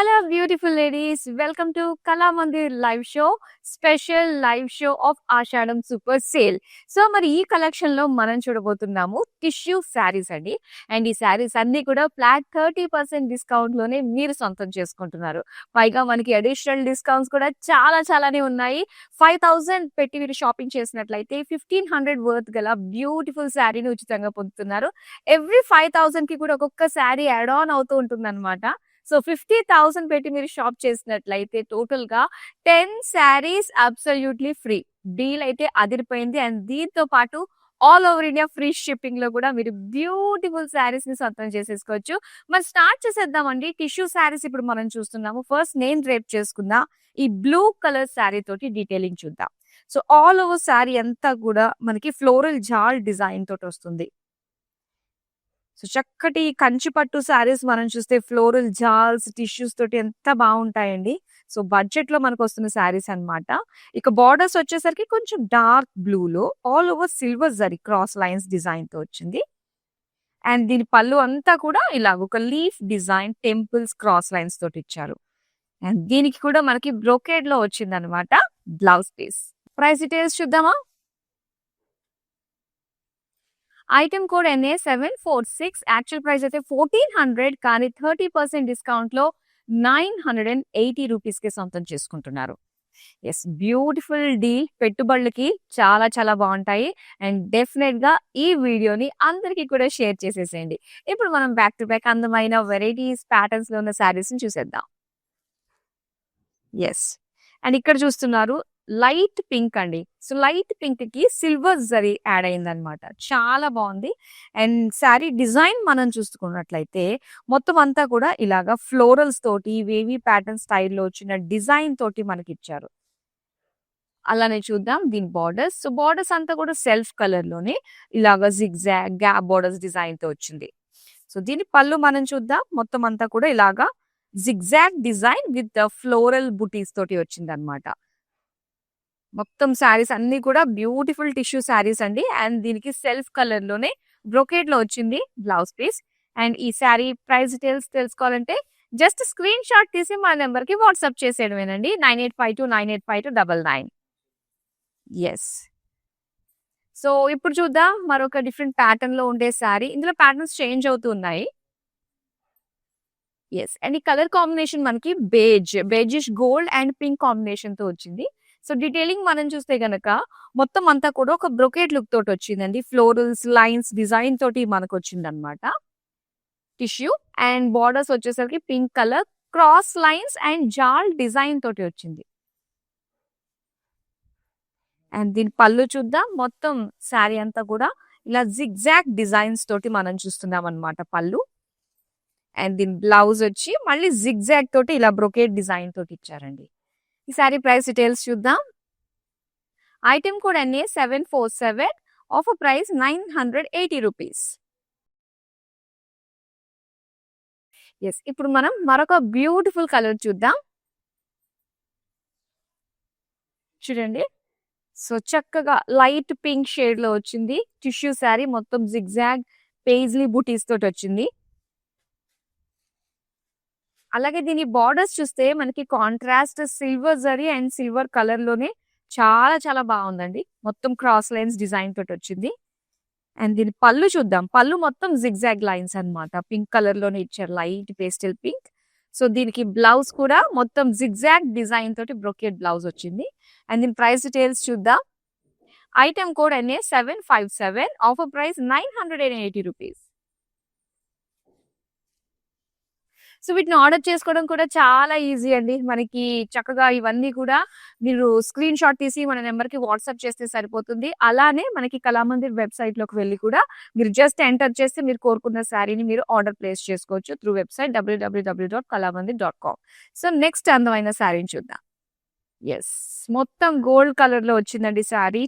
Hello, beautiful ladies. Welcome to Kala Mandir live show, special live show of Ashadam Super Sale. So మరి ఈ collection లో మనం చూడబోతున్నాము tissue saris అండి. And ఈ శారీస్ అన్ని కూడా ఫ్లాట్ 30% డిస్కౌంట్ లోనే మీరు సొంతం చేసుకుంటున్నారు. పైగా మనకి అడిషనల్ డిస్కౌంట్స్ కూడా చాలానే ఉన్నాయి. 5000 పెట్టి మీరు షాపింగ్ చేసినట్లయితే 1500 వర్త్ గల బ్యూటిఫుల్ శారీని ఉచితంగా పొందుతున్నారు. ఎవ్రీ 5000 కి కూడా ఒక్కొక్క శారీ యాడ్ ఆన్ అవుతూ ఉంటుంది. సో 50,000 పెట్టి మీరు షాప్ చేసినట్లయితే టోటల్ గా 10 శారీస్ అబ్సల్యూట్లీ ఫ్రీ. డీల్ అయితే అదిరిపోయింది. అండ్ దీంతో పాటు all over India free shipping లో కూడా మీరు బ్యూటిఫుల్ శారీస్ ని సొంతం చేసేసుకోవచ్చు. మరి స్టార్ట్ చేసేద్దామండి. టిష్యూ శారీస్ ఇప్పుడు మనం చూస్తున్నాము. ఫస్ట్ నేను డ్రేప్ చేసుకున్న ఈ బ్లూ కలర్ శారీ తోటి డీటెయిలింగ్ చూద్దాం. సో ఆల్ ఓవర్ శారీ అంతా కూడా మనకి ఫ్లోరల్ జాల్ డిజైన్ తోటి వస్తుంది. సో చక్కటి కంచి పట్టు శారీస్ మనం చూస్తే ఫ్లోరల్ జాల్స్ టిష్యూస్ తోటి ఎంత బాగుంటాయండి. సో బడ్జెట్ లో మనకు వస్తున్న శారీస్ అన్నమాట. ఇక బార్డర్స్ వచ్చేసరికి కొంచెం డార్క్ బ్లూ లో all over silver zari cross lines design తో వచ్చింది. అండ్ దీని పళ్ళు అంతా కూడా ఇలా ఒక leaf design temples cross lines తోటి ఇచ్చారు. అండ్ దీనికి కూడా మనకి బ్రోకేడ్ లో వచ్చింది అనమాట బ్లౌజ్ పీస్. ప్రైస్ డీటెయిల్స్ చూద్దామా? Item code NA746. Actual price అయితే 1400, కానీ 30% డిస్కౌంట్ లో 980 రూపీస్ కి సొంతం చేసుకుంటున్నారు. Yes, beautiful deal. పెట్టుబడులకి చాలా బాగుంటాయి. అండ్ డెఫినెట్ గా ఈ వీడియోని అందరికీ కూడా షేర్ చేసేసేయండి. ఇప్పుడు మనం బ్యాక్ టు బ్యాక్ అందమైన వెరైటీస్ ప్యాటర్న్స్ లో ఉన్న శారీస్ ని చూసేద్దాం. ఎస్, అండ్ ఇక్కడ చూస్తున్నారు లైట్ పింక్ అండి. సో లైట్ పింక్ కి సిల్వర్ జరీ యాడ్ అయిందనమాట. చాలా బాగుంది. అండ్ శారీ డిజైన్ మనం చూసుకున్నట్లయితే మొత్తం అంతా కూడా ఇలాగా ఫ్లోరల్స్ తోటి వేవీ ప్యాటర్న్ స్టైల్లో వచ్చిన డిజైన్ తోటి మనకి ఇచ్చారు. అలానే చూద్దాం దీని బార్డర్స్. సో బార్డర్స్ అంతా కూడా సెల్ఫ్ కలర్ లోనే ఇలాగా జిగ్జాగ్ గ్యాప్ బార్డర్స్ డిజైన్ తో వచ్చింది. సో దీని పళ్ళు మనం చూద్దాం. మొత్తం అంతా కూడా ఇలాగా జిగ్జాగ్ డిజైన్ విత్ ఫ్లోరల్ బుటీస్ తోటి వచ్చింది అనమాట. మొత్తం శారీస్ అన్ని కూడా బ్యూటిఫుల్ టిష్యూ శారీస్ అండి. అండ్ దీనికి సెల్ఫ్ కలర్ లోనే బ్రోకేడ్ లో వచ్చింది బ్లౌజ్ పీస్. అండ్ ఈ శారీ ప్రైస్ డీటెయిల్స్ తెలుసుకోవాలంటే జస్ట్ స్క్రీన్ షాట్ తీసి మా నెంబర్ కి వాట్సాప్ చేసేయడమేనండి. 9852985299. ఎస్, సో ఇప్పుడు చూద్దాం మరొక డిఫరెంట్ ప్యాటర్న్ లో ఉండే శారీ. ఇందులో ప్యాటర్న్స్ చేంజ్ అవుతూ ఉన్నాయి. ఎస్, అండ్ ఈ కలర్ కాంబినేషన్ మనకి బేజిష్ గోల్డ్ అండ్ పింక్ కాంబినేషన్ తో వచ్చింది. సో డీటెయిలింగ్ మనం చూస్తే గనక మొత్తం అంతా కూడా ఒక బ్రొకేట్ లుక్ తోటి వచ్చిందండి. ఫ్లోరల్స్ లైన్స్ డిజైన్ తోటి మనకు వచ్చింది అనమాట టిష్యూ. అండ్ బార్డర్స్ వచ్చేసరికి pink colour cross lines and జాల్ డిజైన్ తోటి వచ్చింది. అండ్ దీని పళ్ళు చూద్దాం. మొత్తం శారీ అంతా కూడా ఇలా జిగ్జాగ్ డిజైన్స్ తోటి మనం చూస్తున్నాం అనమాట పళ్ళు. అండ్ దీని బ్లౌజ్ వచ్చి మళ్ళీ జిగ్జాగ్ తోటి ఇలా బ్రొకేట్ డిజైన్ తోటి ఇచ్చారండి. ఈ సారీ ప్రైస్ డీటెయిల్స్ చూద్దాం. Item code NA747. Offer price 980 rupees. Yes, ఇప్పుడు మనం మరొక బ్యూటిఫుల్ కలర్ చూద్దాం. చూడండి, సో చక్కగా లైట్ పింక్ షేడ్ లో వచ్చింది టిష్యూ శారీ. మొత్తం జిగ్జాగ్ పేజ్లీ బూటీస్ తోటి వచ్చింది. అలాగే దీని బార్డర్స్ చూస్తే మనకి contrast silver zari and silver colour లోనే చాలా బాగుందండి. మొత్తం క్రాస్ లైన్స్ డిజైన్ తోటి వచ్చింది. అండ్ దీని పళ్ళు చూద్దాం. పళ్ళు మొత్తం జిగ్జాగ్ లైన్స్ అన్నమాట. పింక్ కలర్ లోనే ఇచ్చారు, లైట్ పేస్టల్ పింక్. సో దీనికి బ్లౌజ్ కూడా మొత్తం జిగ్జాగ్ డిజైన్ తోటి బ్రోకెట్ బ్లౌజ్ వచ్చింది. అండ్ దీని ప్రైస్ డీటెయిల్స్ చూద్దాం. Item code NA757. Offer price 980 rupees. So వీటిని ఆర్డర్ చేసుకోవడం కూడా చాలా ఈజీ అండి. మనకి చక్కగా ఇవన్నీ కూడా మీరు స్క్రీన్ షాట్ తీసి మన నెంబర్ కి వాట్సాప్ చేస్తే సరిపోతుంది. అలానే మనకి కళామందిర్ వెబ్సైట్ లోకి వెళ్ళి కూడా మీరు జస్ట్ ఎంటర్ చేస్తే మీరు కోరుకున్న శారీని మీరు ఆర్డర్ ప్లేస్ చేసుకోవచ్చు through website www.kalamandir.com. So next అందమైన శారీని చూద్దాం. ఎస్, మొత్తం గోల్డ్ కలర్ లో వచ్చిందండి శారీ.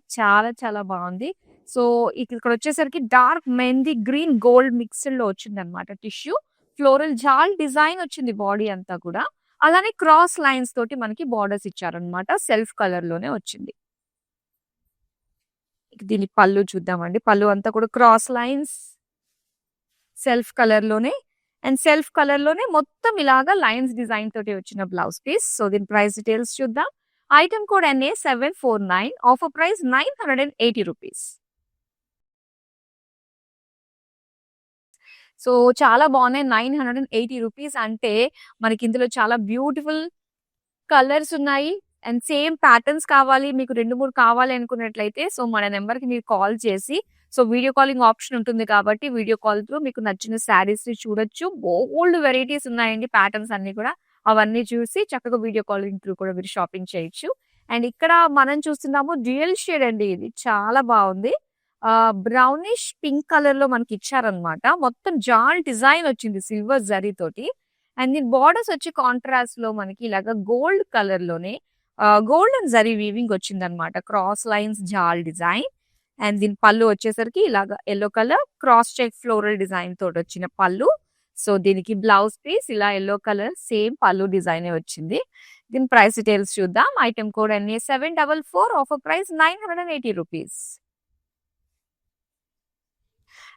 చాలా బాగుంది. సో ఇక్కడ వచ్చేసరికి dark mehndi green gold mixed లో వచ్చింది అనమాట టిష్యూ. ఫ్లోరల్ జాల్ డిజైన్ వచ్చింది బాడీ అంతా కూడా. అలానే క్రాస్ లైన్స్ తోటి మనకి బార్డర్స్ ఇచ్చారనమాట. సెల్ఫ్ కలర్ లోనే వచ్చింది. దీని పళ్ళు చూద్దామండి. పళ్ళు అంతా కూడా క్రాస్ లైన్స్ సెల్ఫ్ కలర్ లోనే. అండ్ సెల్ఫ్ కలర్ లోనే మొత్తం ఇలాగా లైన్స్ డిజైన్ తోటి వచ్చిన బ్లౌజ్ పీస్. సో దీని ప్రైస్ డీటెయిల్స్ చూద్దాం. Item code NA749, offer price 980 rupees. So చాలా బాగున్నాయి. 980 రూపీస్ అంటే మనకి ఇందులో చాలా బ్యూటిఫుల్ కలర్స్ ఉన్నాయి. అండ్ సేమ్ ప్యాటర్న్స్ కావాలి, మీకు 2, 3 కావాలి అనుకున్నట్లయితే సో మన నెంబర్‌కి మీరు కాల్ చేసి సో వీడియో కాలింగ్ ఆప్షన్ ఉంటుంది కాబట్టి వీడియో కాల్ త్రూ మీకు నచ్చిన శారీస్‌ని చూడొచ్చు. బోలెడు వెరైటీస్ ఉన్నాయండి, ప్యాటర్న్స్ అన్నీ కూడా. అవన్నీ చూసి చక్కగా వీడియో కాలింగ్ త్రూ కూడా మీరు షాపింగ్ చేయొచ్చు. అండ్ ఇక్కడ మనం చూస్తున్నాము డ్యూయల్ షేడ్ అండి, ఇది చాలా బాగుంది. బ్రౌనిష్ పింక్ కలర్ లో మనకి ఇచ్చారనమాట. మొత్తం జాల్ డిజైన్ వచ్చింది సిల్వర్ జరీ తోటి. అండ్ దీని బార్డర్స్ వచ్చి కాంట్రాస్ట్ లో మనకి ఇలాగా గోల్డ్ కలర్ లోనే గోల్డెన్ జరీ వీవింగ్ వచ్చింది అనమాట. క్రాస్ లైన్స్ జాల్ డిజైన్. అండ్ దీని పళ్ళు వచ్చేసరికి ఇలాగా yellow colour cross check floral design తోటి వచ్చిన పళ్ళు. సో దీనికి బ్లౌజ్ పీస్ ఇలా ఎల్లో కలర్ సేమ్ పళ్ళు డిజైన్ వచ్చింది. దీని ప్రైస్ డీటెయిల్స్ చూద్దాం. Item code NA744, offer price 980 rupees.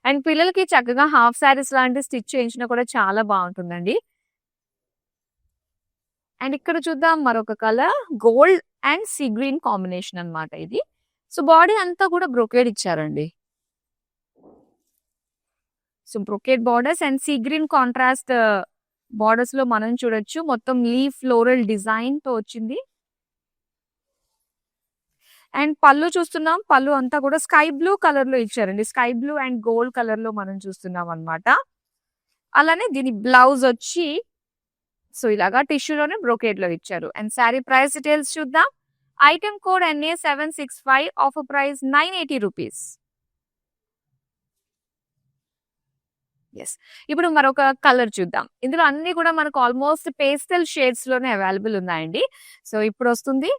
And పిల్లలకి చక్కగా హాఫ్ శారీస్ లాంటి స్టిచ్ చేయించినా కూడా చాలా బాగుంటుందండి. అండ్ ఇక్కడ చూద్దాం మరొక colour gold and sea green combination అన్నమాట ఇది. సో బాడీ అంతా కూడా బ్రొకేడ్ ఇచ్చారండి. So brocade borders and sea green contrast borders లో మనం చూడొచ్చు. మొత్తం లీఫ్ ఫ్లోరల్ డిజైన్ తో వచ్చింది. అండ్ పళ్ళు చూస్తున్నాం, పళ్ళు అంతా కూడా స్కై బ్లూ కలర్ లో ఇచ్చారండి. Sky blue and gold colour లో మనం చూస్తున్నాం అన్నమాట. అలానే దీని బ్లౌజ్ వచ్చి సో ఇలాగా టిష్యూలోనే బ్రోకేడ్ లో ఇచ్చారు. అండ్ శారీ ప్రైస్ డీటెయిల్స్ చూద్దాం. Item code NA765, offer price 980 rupees. Yes, ఇప్పుడు మరొక కలర్ చూద్దాం. ఇందులో అన్ని కూడా మనకు ఆల్మోస్ట్ పేస్టల్ షేడ్స్ లోనే అవైలబుల్ ఉన్నాయండి. సో ఇప్పుడు వస్తుంది.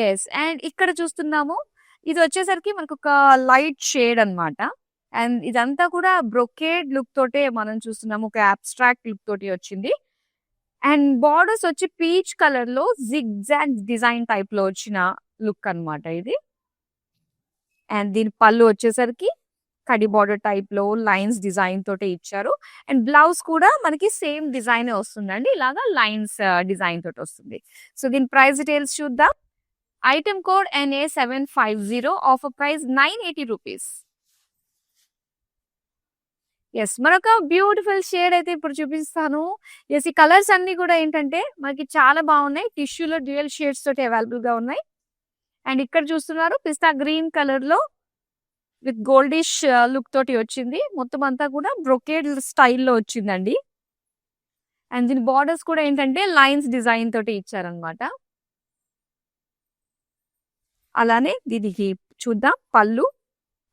ఎస్, అండ్ ఇక్కడ చూస్తున్నాము ఇది వచ్చేసరికి మనకు ఒక లైట్ షేడ్ అన్నమాట. అండ్ ఇదంతా కూడా బ్రొకేడ్ లుక్ తోటే మనం చూస్తున్నాము. ఒక అబ్స్ట్రాక్ట్ లుక్ తోటి వచ్చింది. అండ్ బార్డర్స్ వచ్చి పీచ్ కలర్ లో జిగ్జాగ్ డిజైన్ టైప్ లో వచ్చిన లుక్ అన్నమాట ఇది. అండ్ దీని పళ్ళు వచ్చేసరికి కడి బార్డర్ టైప్ లో లైన్స్ డిజైన్ తోటే ఇచ్చారు. అండ్ బ్లౌజ్ కూడా మనకి సేమ్ డిజైన్ వస్తుందండి, ఇలాగా లైన్స్ డిజైన్ తోటి వస్తుంది. సో దీని ప్రైస్ డీటెయిల్స్ చూద్దాం. Item code NA750, offer price 980 rupees. Yes, మరొక బ్యూటిఫుల్ షేడ్ అయితే ఇప్పుడు చూపిస్తాను. ఎస్, ఈ కలర్స్ అన్ని కూడా ఏంటంటే మనకి చాలా బాగున్నాయి. టిష్యూలో డ్యూయల్ షేడ్స్ తోటి అవైలబుల్ గా ఉన్నాయి. అండ్ ఇక్కడ చూస్తున్నారు పిస్తా గ్రీన్ కలర్ లో విత్ గోల్డిష్ లుక్ తోటి వచ్చింది. మొత్తం అంతా కూడా బ్రొకేడ్ స్టైల్లో వచ్చిందండి. అండ్ దీని బార్డర్స్ కూడా ఏంటంటే లైన్స్ డిజైన్ తోటి ఇచ్చారనమాట. అలానే దీనికి చూద్దాం పళ్ళు.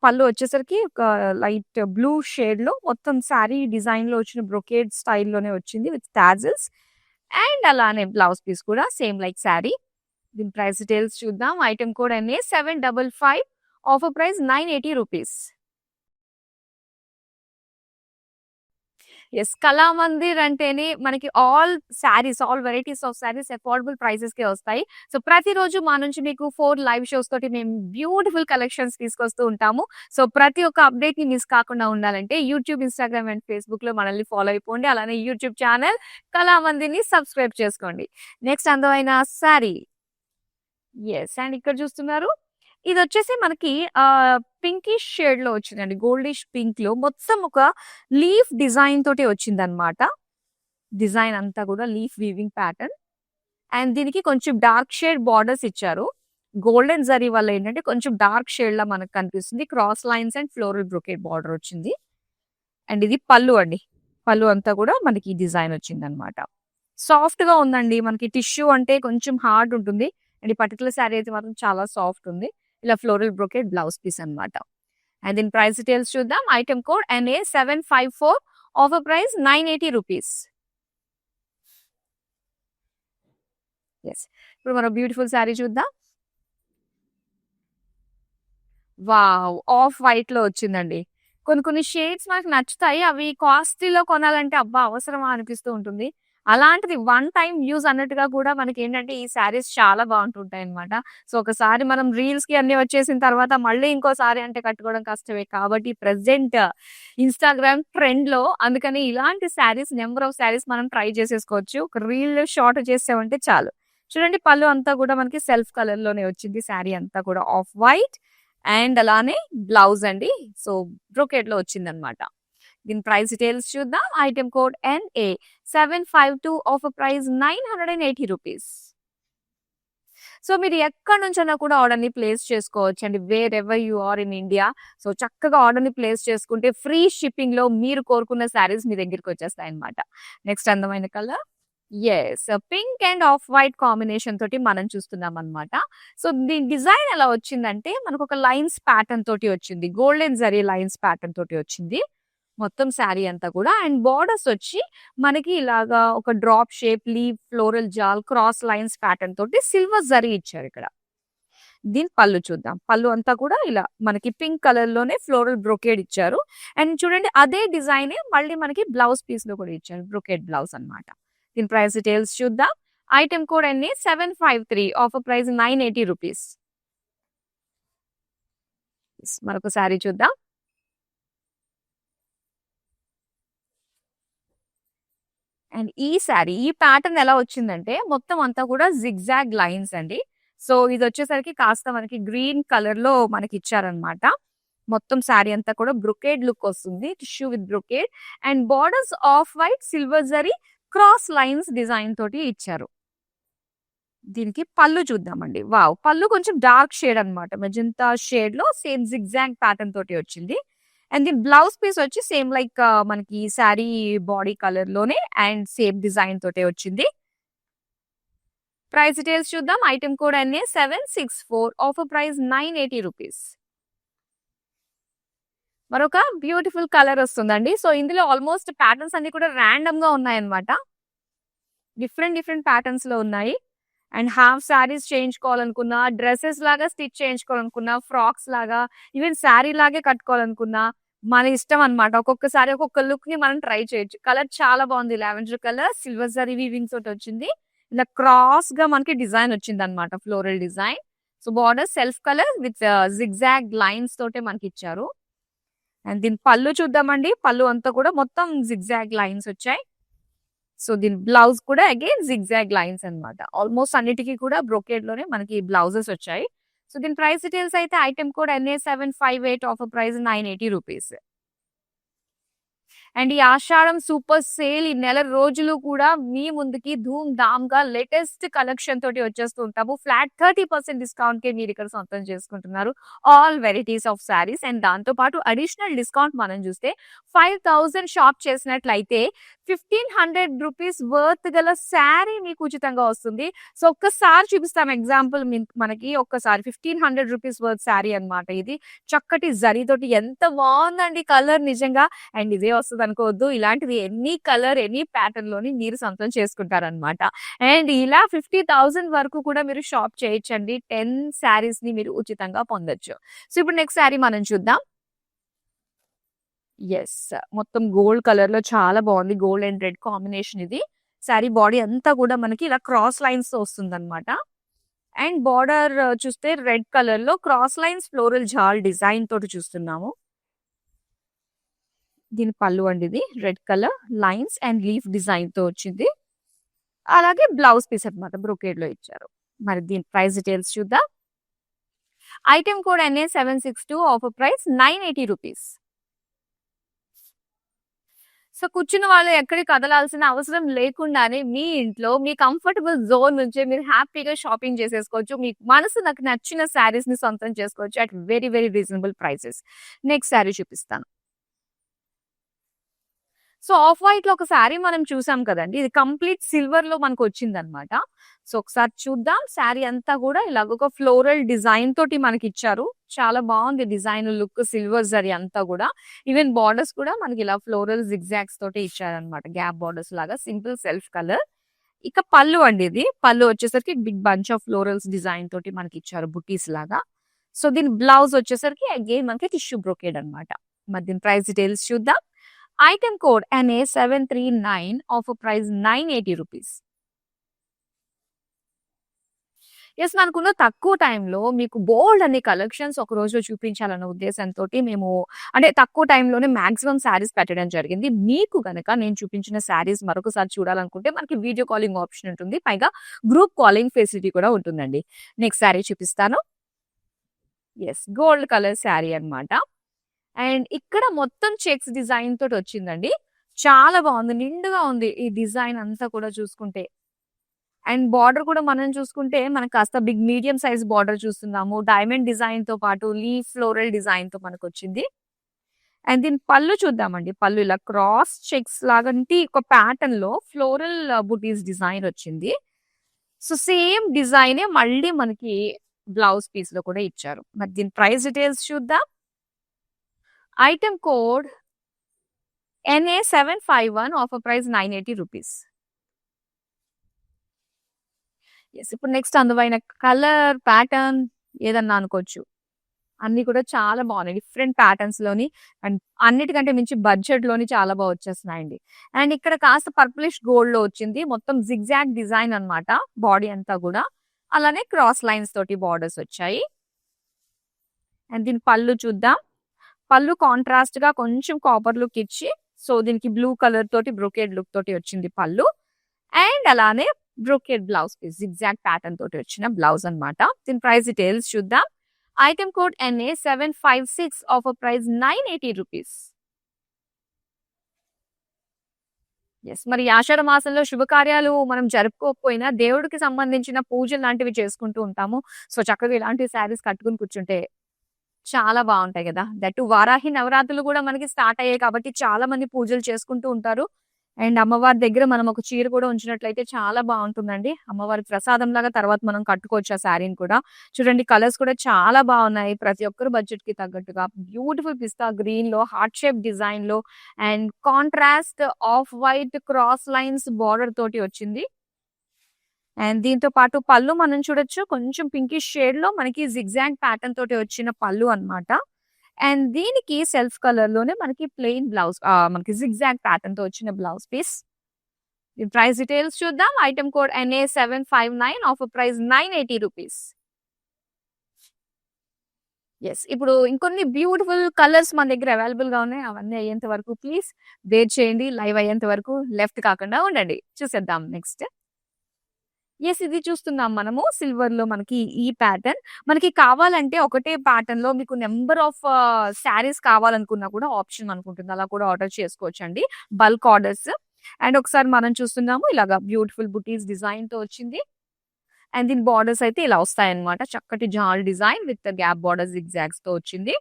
పళ్ళు వచ్చేసరికి ఒక లైట్ బ్లూ షేడ్ లో మొత్తం శారీ డిజైన్ లో వచ్చిన బ్రొకేడ్ స్టైల్లోనే వచ్చింది విత్ టాజిల్స్. అండ్ అలానే బ్లౌజ్ పీస్ కూడా సేమ్ లైక్ శారీ. దీని ప్రైస్ డీటెయిల్స్ చూద్దాం. Item code NA755, offer price 980 rupees. Yes, Kalamandir అంటేనే మనకి all saris, all varieties of saris affordable prices కే వస్తాయి. సో ప్రతిరోజు మా నుంచి మీకు 4 లైవ్ షోస్ తోటి మేము బ్యూటిఫుల్ కలెక్షన్స్ తీసుకొస్తూ ఉంటాము. సో ప్రతి ఒక్క అప్డేట్ ని మిస్ కాకుండా ఉండాలంటే యూట్యూబ్, ఇన్స్టాగ్రామ్ అండ్ ఫేస్బుక్ లో మనల్ని ఫాలో అయిపోండి. అలానే యూట్యూబ్ ఛానల్ కళామందిర్ని సబ్స్క్రైబ్ చేసుకోండి. నెక్స్ట్ అందమైన శారీ. ఎస్, అండ్ ఇక్కడ చూస్తున్నారు ఇది వచ్చేసి మనకి పింకిష్ షేడ్ లో వచ్చిందండి. గోల్డిష్ పింక్ లో మొత్తం ఒక లీఫ్ డిజైన్ తోటి వచ్చింది అనమాట. డిజైన్ అంతా కూడా లీఫ్ వీవింగ్ ప్యాటర్న్. అండ్ దీనికి కొంచెం డార్క్ షేడ్ బార్డర్స్ ఇచ్చారు. గోల్డెన్ జరీ వల్ల ఏంటంటే కొంచెం డార్క్ షేడ్ లా మనకు కనిపిస్తుంది. Cross lines and floral brocade border వచ్చింది. అండ్ ఇది పళ్ళు అండి. పళ్ళు అంతా కూడా మనకి డిజైన్ వచ్చింది అనమాట. సాఫ్ట్ గా ఉందండి. మనకి టిష్యూ అంటే కొంచెం హార్డ్ ఉంటుంది. అండ్ ఈ పర్టికులర్ శారీ అయితే మాత్రం చాలా సాఫ్ట్ ఉంది. ఇలా ఫ్లోరల్ బ్రొకేట్ బ్లౌజ్ పీస్ అన్నమాట. అండ్ దీని ప్రైస్ డీటెయిల్స్ చూద్దాం. Item code NA754, offer price 980 rupees. Yes, ఇప్పుడు మనం బ్యూటిఫుల్ శారీ చూద్దాం. వావ్, ఆఫ్ వైట్ లో వచ్చిందండి. కొన్ని కొన్ని షేడ్స్ మనకు నచ్చుతాయి. అవి కాస్ట్లీలో కొనాలంటే అబ్బా అవసరమా అనిపిస్తూ ఉంటుంది. అలాంటిది వన్ టైమ్ యూజ్ అన్నట్టుగా కూడా మనకేంటంటే ఈ శారీస్ చాలా బావుంటుంటాయన్నమాట. సో, ఒకసారి మనం రీల్స్‌కి అన్నీ వచ్చేసిన తర్వాత మళ్ళీ ఇంకోసారి అంటే కట్టుకోవడం కష్టమే. కాబట్టి ప్రెజెంట్ ఇన్‌స్టాగ్రామ్ ట్రెండ్‌లో అందుకని ఇలాంటి శారీస్ నంబర్ ఆఫ్ శారీస్ మనం ట్రై చేసేసుకోవచ్చు. ఒక రీల్ షార్ట్ చేసామంటే చాలు. చూడండి పళ్ళు అంతా కూడా మనకి సెల్ఫ్ కలర్‌లోనే వచ్చింది. శారీ అంతా కూడా ఆఫ్ వైట్ అండ్ అలానే బ్లౌజ్ అండి. సో, బ్రొకేడ్‌లో వచ్చిందన్నమాట. దీని ప్రైస్ డీటెయిల్స్ చూద్దాం. Item code NA752 offer price ₹980. So, మీరు ఎక్కడి నుంచైనా కూడా ఆర్డర్‌ని ప్లేస్ చేసుకోవచ్చండి. Wherever you are in India. So, చక్కగా ఆర్డర్‌ని ప్లేస్ చేసుకుంటే ఫ్రీ షిప్పింగ్‌లో మీరు కోరుకున్న శారీస్ మీ దగ్గరికొచ్చేస్తాయన్నమాట. నెక్స్ట్ అందమైన colour yes. Pink and off white combination తోటి మనం చూస్తున్నామన్నమాట. సో, దీని డిజైన్ ఎలా వచ్చిందంటే మనకొక లైన్స్ ప్యాటర్న్ తోటి వచ్చింది. గోల్డెన్ జరీ లైన్స్ ప్యాటర్న్ తోటి వచ్చింది. మొత్తం శారీ అంతా కూడా అండ్ బోర్డర్స్ వచ్చి మనకి ఇలాగా ఒక డ్రాప్ షేప్, లీవ్, ఫ్లోరల్ జాల్, క్రాస్ లైన్స్ ప్యాటర్న్ తోటి సిల్వర్ జరీ ఇచ్చారు ఇక్కడ. దీని పళ్ళు చూద్దాం. పళ్ళు అంతా కూడా ఇలా మనకి పింక్ కలర్ లోనే ఫ్లోరల్ బ్రొకేడ్ ఇచ్చారు. అండ్ చూడండి అదే డిజైనే మళ్ళీ మనకి బ్లౌజ్ పీస్ లో కూడా ఇచ్చారు. బ్రొకేడ్ బ్లౌజ్ అన్నమాట. దీని ప్రైస్ డీటెయిల్స్ చూద్దాం. ఐటెమ్ కోడ్ అన్ని 753 ఆఫర్ ప్రైస్ ₹980. మరొక శారీ చూద్దాం. అండ్ ఈ శారీ ఈ ప్యాటర్న్ ఎలా వచ్చిందంటే మొత్తం అంతా కూడా జిగ్‌జాగ్ లైన్స్ అండి. సో, ఇదొచ్చేసరికి కాస్త మనకి గ్రీన్ కలర్‌లో మనకిచ్చారనమాట. మొత్తం శారీ అంతా కూడా బ్రొకేడ్ లుక్ వస్తుంది. Tissue with brocade and borders off white, silver zari, cross lines design తోటి ఇచ్చారు. దీనికి పళ్ళు చూద్దామండి. వావ్! పళ్ళు కొంచెం డార్క్ షేడ్ అన్నమాట. మెజెంటా షేడ్‌లో సేమ్ జిగ్‌జాగ్ ప్యాటర్న్ తోటి వచ్చింది. అండ్ దీని బ్లౌజ్ పీస్ వచ్చి సేమ్ లైక్ మనకి శారీ బాడీ కలర్‌లోనే అండ్ సేమ్ డిజైన్ తోటే వచ్చింది. ప్రైస్ డీటెయిల్స్ చూద్దాం. Item code NA764 offer price ₹980. మరొక బ్యూటిఫుల్ కలర్ వస్తుందండి. సో, ఇందులో ఆల్మోస్ట్ ప్యాటర్న్స్ అన్ని కూడా రాండమ్‌గా ఉన్నాయన్నమాట. డిఫరెంట్ ప్యాటర్న్స్‌లో ఉన్నాయి. అండ్ హాఫ్ శారీస్ చేయించుకోవాలనుకున్నా, డ్రెసెస్ లాగా స్టిచ్ చేయించుకోవాలనుకున్నా, ఫ్రాక్స్ లాగా, ఈవెన్ శారీ లాగే కట్టుకోవాలనుకున్నా, మన ఇష్టం అన్నమాట. ఒక్కొక్కసారి ఒక్కొక్క లుక్‌ని మనం ట్రై చేయొచ్చు. కలర్ చాలా బాగుంది. Lavender colour silver zari weaving తోటి వచ్చింది. ఇలా క్రాస్‌గా మనకి డిజైన్ వచ్చిందన్నమాట. Floral design. So, border self colour with zigzag lines తోటే మనకిచ్చారు. అండ్ దీని పళ్ళు చూద్దామండి. పళ్ళు అంతా కూడా మొత్తం జిగ్‌జాగ్ లైన్స్ వచ్చాయి. సో, దీని బ్లౌజ్ కూడా అగైన్ జిగ్‌జాగ్ లైన్స్ అన్నమాట. ఆల్మోస్ట్ అన్నిటికి కూడా బ్రొకేడ్ లోనే మనకి బ్లౌజెస్ వచ్చాయి. సో, దీని ప్రైస్ డీటెయిల్స్ అయితే item code NA758 offer price ₹980. And ఈ ఆషాఢం సూపర్ సేల్ ఈ నెల రోజులు కూడా మీ ముందుకి ధూమ్ ధామ్‌గా లేటెస్ట్ కలెక్షన్ తోటి వచ్చేస్తూ ఉంటాము. ఫ్లాట్ 30% డిస్కౌంట్‌కే మీరు ఇక్కడ సొంతం చేసుకుంటున్నారు. All varieties of saris and దాంతో పాటు అడిషనల్ డిస్కౌంట్ మనం చూస్తే 5000 షాప్ చేసినట్లయితే ₹1500 వర్త్ గల శారీ మీకు ఉచితంగా వస్తుంది. సో, ఒక్కసారి చూపిస్తాం ఎగ్జాంపుల్ మనకి ఒక్కసారి ₹1500 వర్త్ శారీ అన్నమాట ఇది. చక్కటి జరీతోటి ఎంత బావుందండి కలర్ నిజంగా. అండ్ ఇదే వస్తదనుకోవద్దు. ఇలాంటిది ఎనీ కలర్, ఎనీ ప్యాటర్న్ లోని మీరు సొంతం చేసుకుంటారనమాట. అండ్ ఇలా 50,000 వరకు కూడా మీరు షాప్ చేయొచ్చండి. 10 శారీస్‌ని మీరు ఉచితంగా పొందొచ్చు. సో, ఇప్పుడు నెక్స్ట్ శారీ మనం చూద్దాం. యెస్. మొత్తం గోల్డ్ కలర్‌లో చాలా బావుంది. గోల్డ్ అండ్ రెడ్ కాంబినేషన్ ఇది. శారీ బాడీ అంతా కూడా మనకి ఇలా క్రాస్ లైన్స్‌తో వస్తుందన్నమాట. అండ్ బోర్డర్ చూస్తే రెడ్ కలర్‌లో క్రాస్ లైన్స్ ఫ్లోరల్ జాల్ డిజైన్ తోటి చూస్తున్నాము. దీని పళ్ళు అండి ఇది. Red colour lines and leaf డిజైన్‌తో వచ్చింది. అలాగే బ్లౌజ్ పీస్ అన్నమాట. బ్రొకేడ్‌లో ఇచ్చారు. మరి దీని ప్రైస్ డీటెయిల్స్ చూద్దాం. Item code NA762 offer price ₹980. So, కూర్చున్న వాళ్ళు ఎక్కడికి కదలాల్సిన అవసరం లేకుండానే మీ ఇంట్లో మీ కంఫర్టబుల్ జోన్ నుంచే మీరు హ్యాపీగా షాపింగ్ చేసేసుకోవచ్చు. మీకు మనసుకు నచ్చిన శారీస్‌ని సొంతం చేసుకోవచ్చు at very reasonable prices. Next sari చూపిస్తాను. సో, ఆఫ్ వైట్‌లో ఒక శారీ మనం చూసాం కదండీ! ఇది కంప్లీట్ సిల్వర్‌లో మనకొచ్చిందన్నమాట. సో, ఒకసారి చూద్దాం. శారీ అంతా కూడా ఇలాగ ఒక ఫ్లోరల్ డిజైన్ తోటి మనకిచ్చారు. చాలా బావుంది డిజైన్ లుక్ సిల్వర్ జరీ అంతా కూడా. ఈవెన్ బోర్డర్స్ కూడా మనకి ఇలా ఫ్లోరల్ జిగ్‌జాగ్స్ తోటి ఇచ్చారన్నమాట. గ్యాప్ బోర్డర్స్ లాగా సింపుల్ సెల్ఫ్ కలర్. ఇక పళ్ళు అండి ఇది. పళ్ళు వచ్చేసరికి big bunch of florals design తోటి మనకిచ్చారు బుటీస్ లాగా. సో, దీని బ్లౌజ్ వచ్చేసరికి అగైన్ మనకి టిష్యూ బ్రొకేడ్ అన్నమాట. మరి దీని ప్రైస్ డీటెయిల్స్ చూద్దాం. Item code NA739 offer price 980 rupees. Yes. మనకున్న తక్కువ టైంలో మీకు బోలెడ్ అన్ని కలెక్షన్స్ ఒక రోజులో చూపించాలన్న ఉద్దేశంతోటి మేము అంటే తక్కువ టైంలోనే మాక్సిమం శారీస్ పెట్టడం జరిగింది. మీకు గనక నేను చూపించిన శారీస్ మరొకసారి చూడాలనుకుంటే మనకి వీడియో కాలింగ్ ఆప్షన్ ఉంటుంది. పైగా గ్రూప్ కాలింగ్ ఫెసిలిటీ కూడా ఉంటుందండి. నెక్స్ట్ శారీ చూపిస్తాను. యెస్. గోల్డ్ కలర్ శారీ అన్నమాట. అండ్ ఇక్కడ మొత్తం చెక్స్ డిజైన్ తోటి వచ్చిందండి. చాలా బాగుంది. నిండుగా ఉంది ఈ డిజైన్ అంతా కూడా చూసుకుంటే. అండ్ బార్డర్ కూడా మనం చూసుకుంటే మనకు కాస్త మీడియం సైజ్ బార్డర్ చూస్తున్నాము. డైమండ్ డిజైన్ తో పాటు లీఫ్ ఫ్లోరల్ డిజైన్ తో మనకొచ్చింది. అండ్ దీని పళ్ళు చూద్దామండి. పళ్ళు ఇలా క్రాస్ చెక్స్ లాగంటి ఒక ప్యాటర్న్ లో ఫ్లోరల్ బుటీస్ డిజైన్ వచ్చింది. సో సేమ్ డిజైనే మళ్ళీ మనకి బ్లౌజ్ పీస్ లో కూడా ఇచ్చారు. మరి దీని ప్రైస్ డీటెయిల్స్ చూద్దాం. Item code NA751 offer price 980 rupees. Yes. ఇప్పుడు నెక్స్ట్ అందువైన కలర్, ప్యాటర్న్ ఏదన్నా అనుకోవచ్చు. అన్నీ కూడా చాలా బాగున్నాయి. డిఫరెంట్ ప్యాటర్న్స్ లోని అండ్ అన్నిటికంటే మించి బడ్జెట్ లోని చాలా బాగా వచ్చేస్తున్నాయండి. అండ్ ఇక్కడ కాస్త పర్పులిష్ గోల్డ్ లో వచ్చింది. మొత్తం జిగ్జాగ్ డిజైన్ అన్నమాట. బాడీ అంతా కూడా అలానే క్రాస్ లైన్స్ తోటి బార్డర్స్ వచ్చాయి. అండ్ దీని పళ్ళు చూద్దాం. పళ్ళు కాంట్రాస్ట్ గా కొంచెం కాపర్ లుక్ ఇచ్చి సో దీనికి బ్లూ కలర్ తోటి బ్రొకేడ్ లుక్ తోటి వచ్చింది పళ్ళు. అండ్ అలానే brocade blouse piece zigzag pattern తోటి వచ్చిన బ్లౌజ్ అన్నమాట. దీని ప్రైస్ డీటెయిల్స్ చూద్దాం. Item code NA756 offer price 980 rupees. Yes. మరి ఈ ఆషాఢ మాసంలో శుభకార్యాలు మనం జరుపుకోకపోయినా దేవుడికి సంబంధించిన పూజలు లాంటివి చేసుకుంటూ ఉంటాము. సో చక్కగా ఇలాంటి శారీస్ కట్టుకుని కూర్చుంటే చాలా బావుంటాయి గదా! దట్టు వారాహి నవరాత్రులు గూడా మనకి స్టార్ట్ అయ్యాయి కాబట్టి చాలా మంది పూజలు చేసుకుంటూ ఉంటారు. అండ్ అమ్మవారి దగ్గర మనం ఒక చీర కూడా ఉంచినట్లయితే చాలా బావుంటుందండి. అమ్మవారి ప్రసాదంలాగా తర్వాత మనం కట్టుకోవచ్చు ఆ శారీని కూడా. చూడండి కలర్స్ కూడా చాలా బావున్నాయి. ప్రతి ఒక్కరు బడ్జెట్‌కి తగ్గట్టుగా బ్యూటిఫుల్ పిస్తా గ్రీన్‌లో హార్ట్ షేప్ డిజైన్‌లో and contrast off white cross lines border తోటి వచ్చింది. అండ్ దీంతో పాటు పళ్ళు మనం చూడొచ్చు. కొంచెం పింకిష్ షేడ్ లో మనకి జిగ్జాగ్ ప్యాటర్న్ తోటి వచ్చిన పళ్ళు అన్నమాట. అండ్ దీనికి సెల్ఫ్ కలర్ లోనే మనకి ప్లెయిన్ బ్లౌజ్ మనకి జిగ్జాగ్ ప్యాటర్న్ తో వచ్చిన బ్లౌజ్ పీస్. ఈ ప్రైస్ డీటెయిల్స్ చూద్దాం. Item code NA759 offer price 980 rupees. Yes. ఇప్పుడు ఇంకొన్ని బ్యూటిఫుల్ కలర్స్ మన దగ్గర అవైలబుల్ గా ఉన్నాయి. అవన్నీ అయ్యేంత వరకు ప్లీజ్ వెయిట్ చేయండి. లైవ్ అయ్యేంత వరకు లెఫ్ట్ కాకుండా ఉండండి. చూసేద్దాం నెక్స్ట్. యెస్. ఇది చూస్తున్నాం మనము. సిల్వర్‌లో మనకి ఈ ప్యాటర్న్. మనకి కావాలంటే ఒకటే ప్యాటర్న్‌లో మీకు నంబర్ ఆఫ్ శారీస్ కావాలనుకున్నా కూడా ఆప్షన్ మనకుంటుంది. అలా కూడా ఆర్డర్ చేసుకోవచ్చండి. Bulk orders. అండ్ ఒకసారి మనం చూస్తున్నాము ఇలాగా బ్యూటిఫుల్ బుటీస్ డిజైన్‌తో వచ్చింది. అండ్ దీని బార్డర్స్ అయితే ఇలా వస్తాయన్నమాట. చక్కటి జాల్ డిజైన్ విత్ గ్యాప్ బార్డర్ జిగ్‌జాగ్స్‌తో వచ్చింది.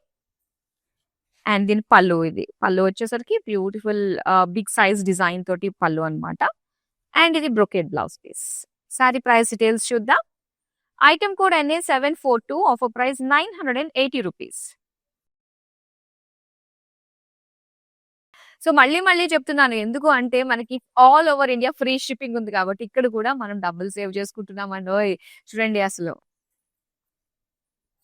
అండ్ దీని పళ్ళు ఇది. పళ్ళు వచ్చేసరికి బ్యూటిఫుల్ బిగ్ సైజ్ డిజైన్ తోటి పళ్ళు అన్నమాట. అండ్ ఇది brocade blouse piece. Sari price details చూద్దాం. Item code NA742 offer price 980 rupees. So మళ్ళీ చెప్తున్నాను. ఎందుకు అంటే మనకి all over India free shipping ఉంది కాబట్టి ఇక్కడ కూడా మనం డబ్బులు సేవ్ చేసుకుంటున్నామండోయ్. చూడండి అసలు.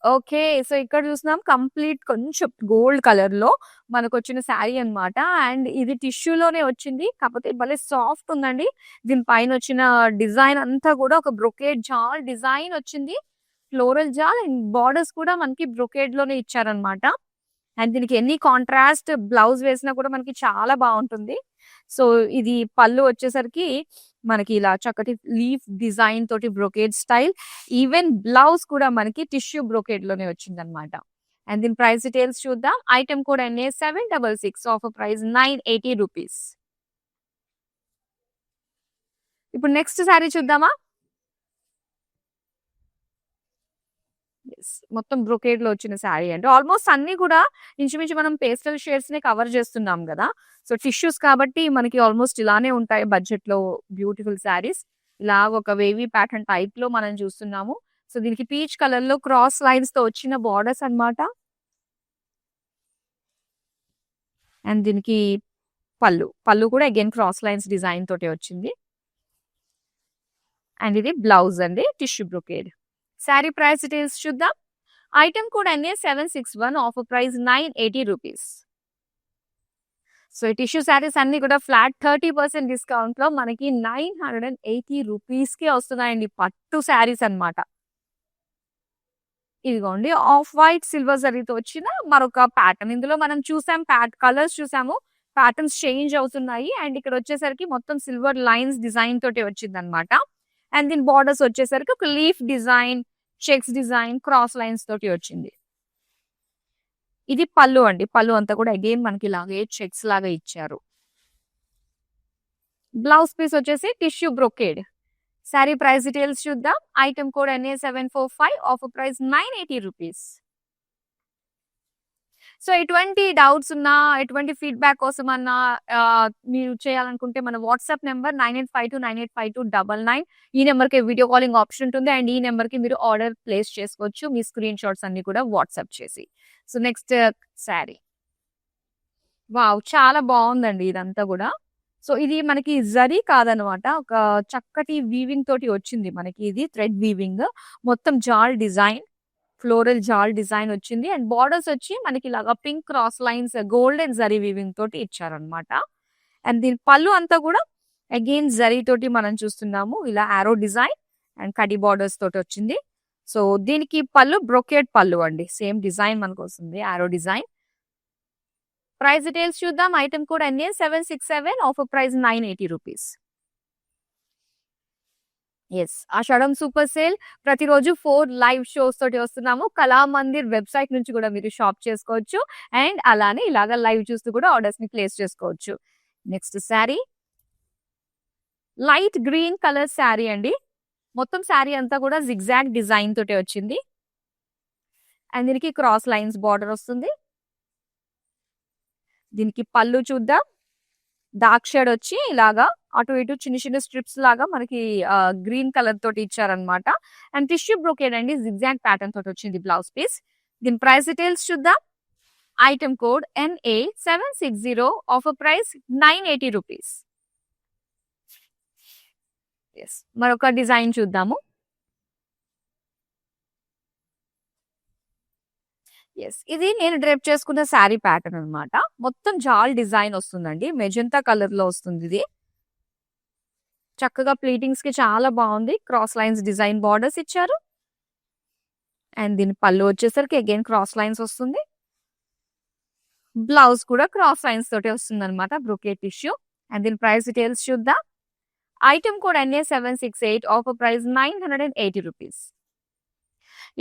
ఓకే. సో ఇక్కడ చూస్తున్నాం కంప్లీట్ కొంచెం గోల్డ్ కలర్‌లో మనకొచ్చిన శారీ అన్నమాట. అండ్ ఇది టిష్యూలోనే వచ్చింది. కాకపోతే భలే సాఫ్ట్ ఉందండి. దీని పైనొచ్చిన డిజైన్ అంతా కూడా ఒక బ్రొకేడ్ జాల్ డిజైన్ వచ్చింది. ఫ్లోరల్ జాల్ అండ్ బార్డర్స్ కూడా మనకి బ్రొకేడ్‌లోనే ఇచ్చారన్నమాట. అండ్ దీనికి ఎన్ని కాంట్రాస్ట్ బ్లౌజ్ వేసినా కూడా మనకి చాలా బావుంటుంది. సో ఇది పళ్ళు వచ్చేసరికి మనకి ఇలా చక్కటి లీఫ్ డిజైన్ తోటి బ్రొకేడ్ స్టైల్. ఈవెన్ బ్లౌజ్ కూడా మనకి టిష్యూ బ్రొకేడ్ లోనే వచ్చిందన్నమాట. అండ్ దీని ప్రైస్ డీటెయిల్స్ చూద్దాం. Item code NA766 offer price 980 rupees. ఇప్పుడు నెక్స్ట్ శారీ చూద్దామా? యెస్. మొత్తం బ్రొకేడ్‌లో వచ్చిన శారీ అండి. ఆల్‌మోస్ట్ అన్నీ కూడా ఇంచుమించు మనం పేస్టల్ షేడ్స్‌నే కవర్ చేస్తున్నాం గదా! సో టిష్యూస్ కాబట్టి మనకి ఆల్‌మోస్ట్ ఇలానే ఉంటాయి బడ్జెట్‌లో బ్యూటిఫుల్ శారీస్. ఇలా ఒక వేవీ ప్యాటర్న్ టైప్‌లో మనం చూస్తున్నాము. సో దీనికి పీచ్ కలర్‌లో క్రాస్ లైన్స్‌తో వచ్చిన బార్డర్స్ అన్నమాట. అండ్ దీనికి పళ్ళు. పళ్ళు కూడా అగైన్ క్రాస్ లైన్స్ డిజైన్ తోటే వచ్చింది. అండ్ ఇది బ్లౌజ్ అండి. Tissue brocade. Sari price details చూద్దాం. Item code NA761 offer price 980 rupees. So ఈ టిష్యూ శారీస్ అన్ని కూడా ఫ్లాట్ 30% డిస్కౌంట్ లో మనకి 980 రూపీస్ కి వస్తున్నాయండి. పట్టు శారీస్ అన్నమాట. ఇదిగోండి ఆఫ్ వైట్ సిల్వర్ జరీతో వచ్చిన మరొక ప్యాటర్న్. ఇందులో మనం చూసాం కలర్స్ చూసాము. ప్యాటర్న్స్ చేంజ్ అవుతున్నాయి. అండ్ ఇక్కడ వచ్చేసరికి మొత్తం సిల్వర్ లైన్స్ డిజైన్ తోటి వచ్చిందనమాట. అండ్ దీని బార్డర్స్ వచ్చేసరికి ఒక leaf design, checks design, cross lines తోటి వచ్చింది. ఇది పళ్ళు అండి. పళ్ళు అంతా కూడా అగైన్ మనకి ఇలాగే చెక్స్ లాగా ఇచ్చారు. బ్లౌజ్ పీస్ వచ్చేసి tissue brocade. Sari price details చూద్దాం. Item code NA745, offer price 980 rupees. So ఎటువంటి డౌట్స్ ఉన్నా, ఎటువంటి ఫీడ్‌బ్యాక్ కోసమన్నా మీరు చేయాలనుకుంటే మన వాట్సాప్ నంబర్ 9852985299 ఈ నంబర్‌కి వీడియో కాలింగ్ ఆప్షన్ ఉంటుంది. అండ్ ఈ నంబర్‌కి మీరు ఆర్డర్ ప్లేస్ చేసుకోవచ్చు. మీ స్క్రీన్ షాట్స్ అన్ని కూడా వాట్సాప్ చేసి. So next sari. వావ్! చాలా బావుందండి ఇదంతా గూడా. సో ఇది మనకి జరీ కాదనమాట. ఒక చక్కటి వీవింగ్ తోటి వచ్చింది మనకి ఇది థ్రెడ్ వీవింగ్. మొత్తం జాల్ డిజైన్, ఫ్లోరల్ జాల్ డిజైన్ వచ్చింది. అండ్ బార్డర్స్ వచ్చి మనకి ఇలాగా pink cross lines golden zari weaving తోటి ఇచ్చారనమాట. అండ్ దీని పళ్ళు అంతా కూడా అగైన్ జరీ తోటి మనం చూస్తున్నాము. ఇలా ఆరో డిజైన్ అండ్ కడి బార్డర్స్ తోటి వచ్చింది. సో దీనికి పళ్ళు బ్రొకేట్ పళ్ళు అండి. సేమ్ డిజైన్ మనకు వస్తుంది ఆరో డిజైన్. ప్రైస్ డీటెయిల్స్ చూద్దాం. Item code NA767, offer price 980 rupees. Yes, Ashadham super sale. ప్రతిరోజు 4 లైవ్ షోస్ తోటి వస్తున్నాము. కళామందిర్ వెబ్సైట్ నుంచి కూడా మీరు షాప్ చేసుకోవచ్చు. అండ్ అలానే ఇలాగా లైవ్ చూస్తూ కూడా ఆర్డర్స్ ని ప్లేస్ చేసుకోవచ్చు. Next sari light green colour sari అండి. మొత్తం శారీ అంతా కూడా జిగ్జాగ్ డిజైన్ తోటి వచ్చింది. అండ్ దీనికి క్రాస్ లైన్స్ బార్డర్ వస్తుంది. దీనికి పళ్ళు చూద్దాం. డార్క్ షేడ్ వచ్చి ఇలాగా అటు ఇటు చిన్న చిన్న స్ట్రిప్స్ లాగా మనకి గ్రీన్ కలర్ తోటి ఇచ్చారనమాట. అండ్ టిష్యూ బ్రోకేడ్ అండి, జిగ్జాగ్ ప్యాటర్న్ తోటి వచ్చింది బ్లౌజ్ పీస్. దీని ప్రైస్ డీటెయిల్స్ చూద్దాం. Item code NA760, offer price 980 rupees. Yes, మరొక డిజైన్ చూద్దాము. ఎస్, ఇది నేను డ్రేప్ చేసుకున్న శారీ ప్యాటర్న్ అన్నమాట. మొత్తం జాల్ డిజైన్ వస్తుందండి. మెజంతా కలర్ లో వస్తుంది ఇది. చక్కగా ప్లీటింగ్స్ కి చాలా బాగుంది. క్రాస్ లైన్స్ డిజైన్ బార్డర్స్ ఇచ్చారు. అండ్ దీని పళ్ళు వచ్చేసరికి అగైన్ క్రాస్ లైన్స్ వస్తుంది. బ్లౌజ్ కూడా క్రాస్ లైన్స్ తోటి వస్తుంది అనమాట. Brocade tissue. అండ్ దీని ప్రైస్ డీటెయిల్స్ చూద్దాం. Item code NA768, offer price 980 rupees.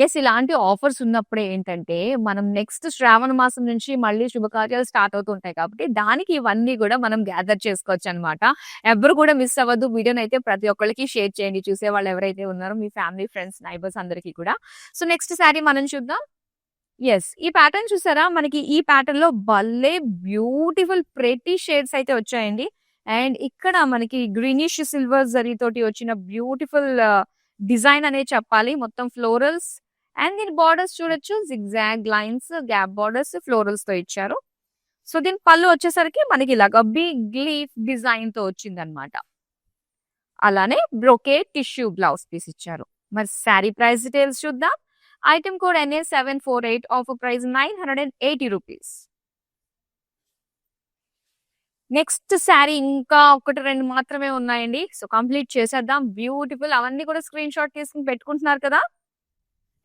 Yes, ఇలాంటి ఆఫర్స్ ఉన్నప్పుడే ఏంటంటే మనం నెక్స్ట్ శ్రావణ మాసం నుంచి మళ్ళీ శుభకార్యాలు స్టార్ట్ అవుతుంటాయి కాబట్టి దానికి ఇవన్నీ కూడా మనం గ్యాదర్ చేసుకోవచ్చు అనమాట. ఎవరు కూడా మిస్ అవ్వద్దు. వీడియోని అయితే ప్రతి ఒక్కరికి షేర్ చేయండి. చూసే వాళ్ళు ఎవరైతే ఉన్నారో మీ ఫ్యామిలీ, ఫ్రెండ్స్, నైబర్స్ అందరికీ కూడా. సో నెక్స్ట్ శారీ మనం చూద్దాం. ఎస్, ఈ ప్యాటర్న్ చూసారా? మనకి ఈ ప్యాటర్న్ లో భలే బ్యూటిఫుల్ ప్రెటీ షేడ్స్ అయితే వచ్చాయండి. అండ్ ఇక్కడ మనకి గ్రీనిష్ సిల్వర్ జరీ తోటి వచ్చిన బ్యూటిఫుల్ డిజైన్ అనే చెప్పాలి. మొత్తం ఫ్లోరల్స్ అండ్ దీని బార్డర్స్ చూడొచ్చు. Zigzag lines, gap borders, florals తో ఇచ్చారు. సో దీని పళ్ళు వచ్చేసరికి మనకి ఇలాగా బిగ్ లీఫ్ డిజైన్ తో వచ్చింది అనమాట. అలానే బ్రొకేట్ టిష్యూ బ్లౌజ్ పీస్ ఇచ్చారు. మరి శారీ ప్రైస్ డీటెయిల్స్ చూద్దాం. Item code NA748, offer price 980 rupees. Next sari ఇంకా 1-2 మాత్రమే ఉన్నాయండి. సో కంప్లీట్ చేసేద్దాం. బ్యూటిఫుల్, అవన్నీ కూడా స్క్రీన్ షాట్ తీసుకుని పెట్టుకుంటున్నారు కదా.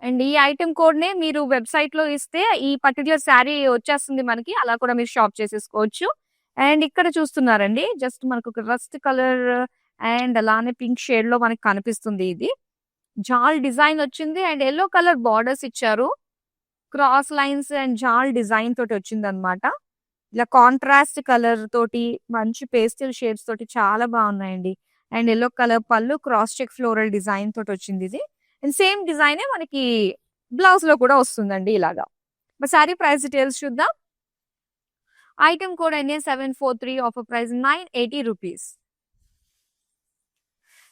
అండ్ ఈ ఐటమ్ కోడ్ నే మీరు వెబ్సైట్ లో ఇస్తే ఈ పర్టికులర్ శారీ వచ్చేస్తుంది మనకి. అలా కూడా మీరు షాప్ చేసేసుకోవచ్చు. అండ్ ఇక్కడ చూస్తున్నారండి, జస్ట్ మనకు ఒక రస్ట్ కలర్ అండ్ అలానే పింక్ షేడ్ లో మనకి కనిపిస్తుంది. ఇది జాల్ డిజైన్ వచ్చింది అండ్ ఎల్లో కలర్ బార్డర్స్ ఇచ్చారు. క్రాస్ లైన్స్ అండ్ జాల్ డిజైన్ తోటి వచ్చింది అనమాట. ఇలా కాంట్రాస్ట్ కలర్ తోటి మంచి పేస్టల్ షేడ్స్ తోటి చాలా బాగున్నాయండి. అండ్ ఎల్లో కలర్ పళ్ళు, క్రాస్ చెక్ ఫ్లోరల్ డిజైన్ తోటి వచ్చింది ఇది. అండ్ సేమ్ డిజైనే మనకి బ్లౌజ్ లో కూడా వస్తుందండి ఇలాగా. మరి శారీ ప్రైస్ డీటెయిల్స్ చూద్దాం. Item code NA743, offer price 980 rupees.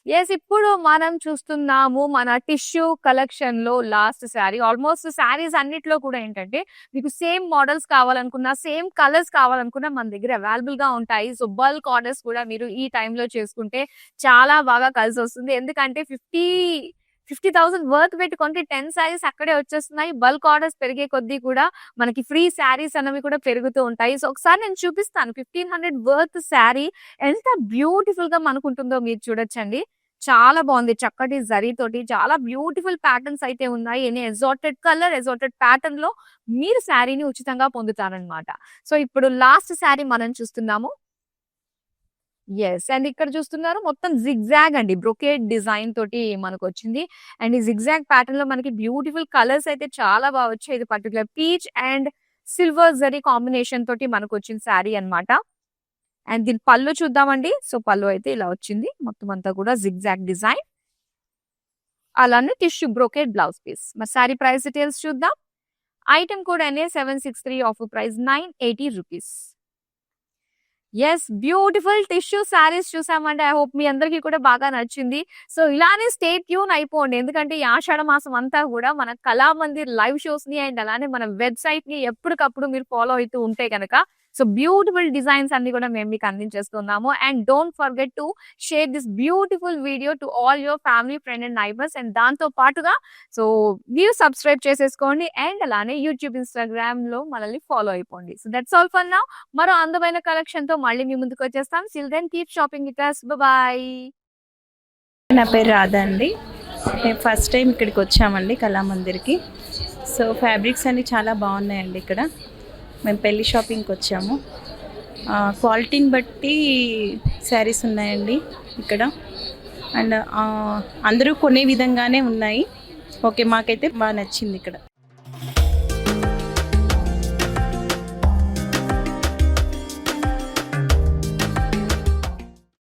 Yes, ఇప్పుడు మనం చూస్తున్నాము మన టిష్యూ కలెక్షన్ లో లాస్ట్ శారీ. ఆల్మోస్ట్ శారీస్ అన్నిట్లో కూడా ఏంటంటే మీకు సేమ్ మోడల్స్ కావాలనుకున్నా, సేమ్ కలర్స్ కావాలనుకున్నా మన దగ్గర అవైలబుల్ గా ఉంటాయి. సో బల్క్ ఆర్డర్స్ కూడా మీరు ఈ టైంలో చేసుకుంటే చాలా బాగా కలిసి వస్తుంది. ఎందుకంటే 50,000 వర్త్ పెట్టి కొంటే 10 శారీస్ అక్కడే వచ్చేస్తున్నాయి. బల్క్ ఆర్డర్స్ పెరిగే కొద్దీ కూడా మనకి ఫ్రీ శారీస్ అనేవి కూడా పెరుగుతూ ఉంటాయి. సో ఒకసారి నేను చూపిస్తాను 1500 వర్త్ శారీ ఎంత బ్యూటిఫుల్‌గా మనకుంటుందో మీరు చూడొచ్చండి. చాలా బాగుంది. చక్కటి జరీ తోటి చాలా బ్యూటిఫుల్ ప్యాటర్న్స్ అయితే ఉన్నాయి. ఎనీ ఎగ్జాటెడ్ కలర్, ఎగ్జాటెడ్ ప్యాటర్న్‌లో మీరు శారీని ఉచితంగా పొందుతారనమాట. సో ఇప్పుడు లాస్ట్ శారీ మనం చూస్తున్నాము. యెస్. అండ్ ఇక్కడ చూస్తున్నారు మొత్తం జిగ్‌జాగ్ అండి. బ్రొకేడ్ డిజైన్ తోటి మనకొచ్చింది. అండ్ ఈ జిగ్‌జాగ్ ప్యాటర్న్‌లో మనకి బ్యూటిఫుల్ కలర్స్ అయితే చాలా బా వచ్చాయి. ఇది particular peach and silver zari combination తోటి మనకొచ్చిన శారీ అన్నమాట. అండ్ దీని పళ్ళు చూద్దామండి. సో పళ్ళు అయితే ఇలా వచ్చింది. మొత్తం అంతా కూడా జిగ్‌జాగ్ డిజైన్. అలానే టిష్యూ బ్రొకేడ్ బ్లౌజ్ పీస్. మరి శారీ ప్రైస్ డీటెయిల్స్ చూద్దాం. Item code NA763 offer price ₹980. Yes. Beautiful tissue saris చూసామండి. ఐ హోప్ మీ అందరికీ కూడా బాగా నచ్చింది. సో ఇలానే స్టే ట్యూన్ అయిపోండి. ఎందుకంటే ఈ ఆషాఢ మాసం అంతా కూడా మన కళామందిర్ లైవ్ షోస్‌ని అండ్ అలానే మన వెబ్‌సైట్‌ని ఎప్పటికప్పుడు మీరు ఫాలో అయితూ ఉంటే గనక సో బ్యూటిఫుల్ డిజైన్స్ అన్ని కూడా మేము మీకు అందించేస్తున్నాము. And don't forget to share this beautiful video to all your family, friend and neighbours. And దాంతో పాటుగా సో మీరు సబ్స్క్రైబ్ చేసేసుకోండి. అండ్ అలానే యూట్యూబ్, ఇన్‌స్టాగ్రామ్‌లో మనల్ని ఫాలో అయిపోండి. So that's all for now. మరో అందమైన కలెక్షన్‌తో మళ్ళీ మీ ముందుకొచ్చేస్తాం. Till then keep shopping with us. Bye. నా పేరు రాధా అండి. మేము ఫస్ట్ టైం ఇక్కడికి వచ్చామండి కళామందిర్కి. సో ఫ్యాబ్రిక్స్ అన్నీ చాలా బాగున్నాయండి ఇక్కడ. మేము పెళ్లి షాపింగ్కి వచ్చాము. క్వాలిటీని బట్టి శారీస్ ఉన్నాయండి ఇక్కడ. అండ్ అందరూ కొనే విధంగానే ఉన్నాయి. ఓకే, మాకైతే బాగా నచ్చింది ఇక్కడ.